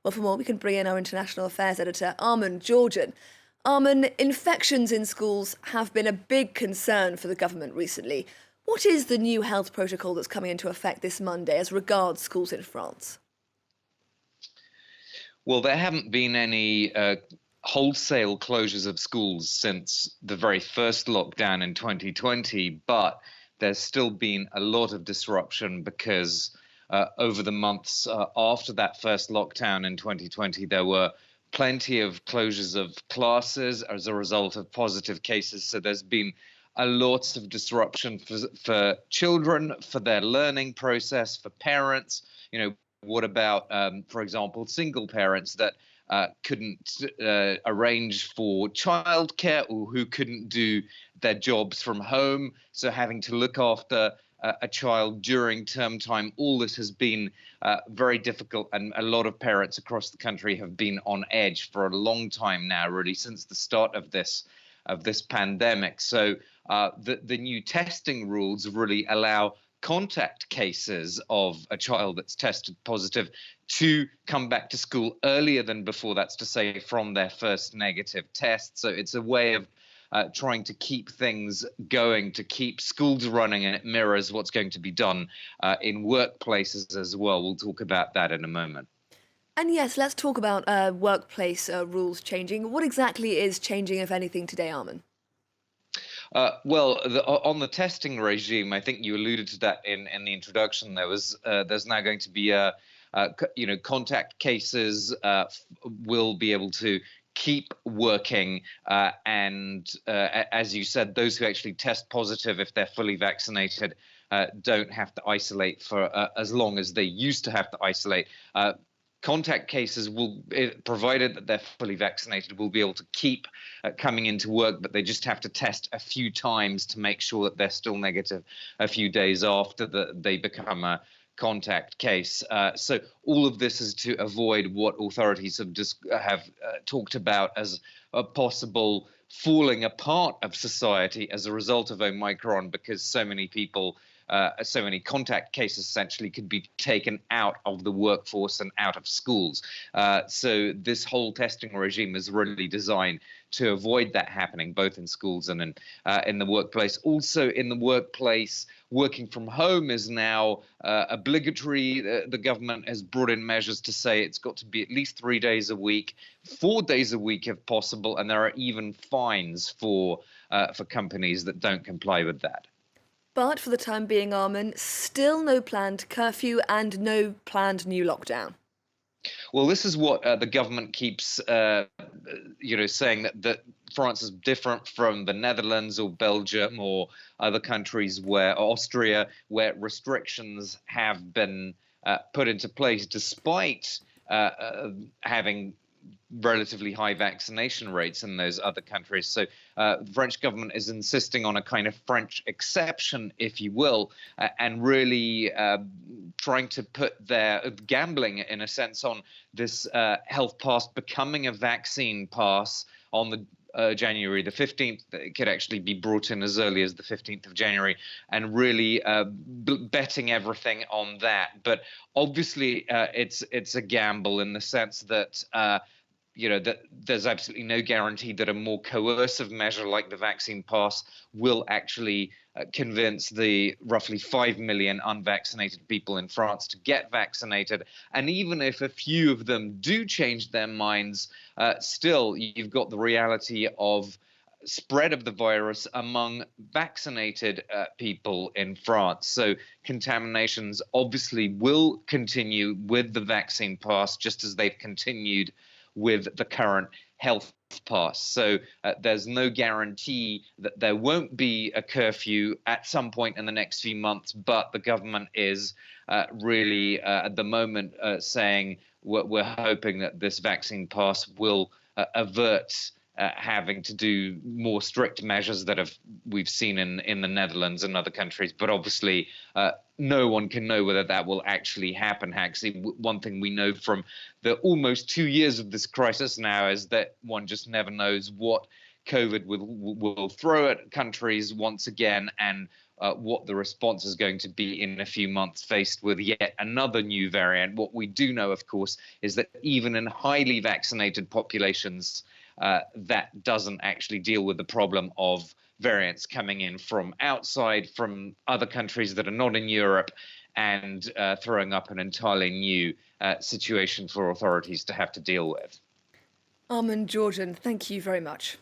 Well, for more, we can bring in our international affairs editor, Armen, Georgian. Armen, infections in schools have been a big concern for the government recently. What is the new health protocol that's coming into effect this Monday as regards schools in France? Well, there haven't been any wholesale closures of schools since the very first lockdown in 2020, but there's still been a lot of disruption because over the months after that first lockdown in 2020, there were plenty of closures of classes as a result of positive cases. So there's been a lot of disruption for children, for their learning process, for parents. What about, for example, single parents that couldn't arrange for childcare or who couldn't do their jobs from home? So having to look after a child during term time, all this has been very difficult. And a lot of parents across the country have been on edge for a long time now, really, since the start of this pandemic. So the new testing rules really allow contact cases of a child that's tested positive to come back to school earlier than before. That's to say, from their first negative test. So it's a way of trying to keep things going, to keep schools running, and it mirrors what's going to be done in workplaces as well. We'll talk about that in a moment. And yes, let's talk about workplace rules changing. What exactly is changing, if anything, today, Armen? On the testing regime, I think you alluded to that in the introduction. There's now going to be contact cases will be able to keep working, and as you said, those who actually test positive, if they're fully vaccinated, don't have to isolate for as long as they used to have to isolate. Contact cases will, provided that they're fully vaccinated, will be able to keep coming into work, but they just have to test a few times to make sure that they're still negative a few days after they become a contact case. So all of this is to avoid what authorities have talked about as a possible falling apart of society as a result of Omicron, because so many contact cases essentially could be taken out of the workforce and out of schools. So this whole testing regime is really designed to avoid that happening, both in schools and in the workplace. Also in the workplace, working from home is now obligatory. The government has brought in measures to say it's got to be at least 3 days a week, 4 days a week if possible, and there are even fines for companies that don't comply with that. But for the time being, Armen, still no planned curfew and no planned new lockdown. Well, this is what the government keeps, saying that France is different from the Netherlands or Belgium or other countries Austria, where restrictions have been put into place despite having relatively high vaccination rates in those other countries. So the French government is insisting on a kind of French exception, if you will, and really trying to put their gambling, in a sense, on this health pass becoming a vaccine pass on the January the 15th. It could actually be brought in as early as the 15th of January, and really betting everything on that. But obviously, it's a gamble in the sense that that there's absolutely no guarantee that a more coercive measure like the vaccine pass will actually convince the roughly 5 million unvaccinated people in France to get vaccinated. And even if a few of them do change their minds, still you've got the reality of spread of the virus among vaccinated people in France. So contaminations obviously will continue with the vaccine pass, just as they've continued with the current health pass. So there's no guarantee that there won't be a curfew at some point in the next few months, but the government is really at the moment saying we're hoping that this vaccine pass will avert having to do more strict measures that we've seen in the Netherlands and other countries. But obviously, no one can know whether that will actually happen. Actually, one thing we know from the almost 2 years of this crisis now is that one just never knows what COVID will throw at countries once again, and what the response is going to be in a few months faced with yet another new variant. What we do know, of course, is that even in highly vaccinated populations, that doesn't actually deal with the problem of variants coming in from outside, from other countries that are not in Europe, and throwing up an entirely new situation for authorities to have to deal with. Armen, Georgian, thank you very much.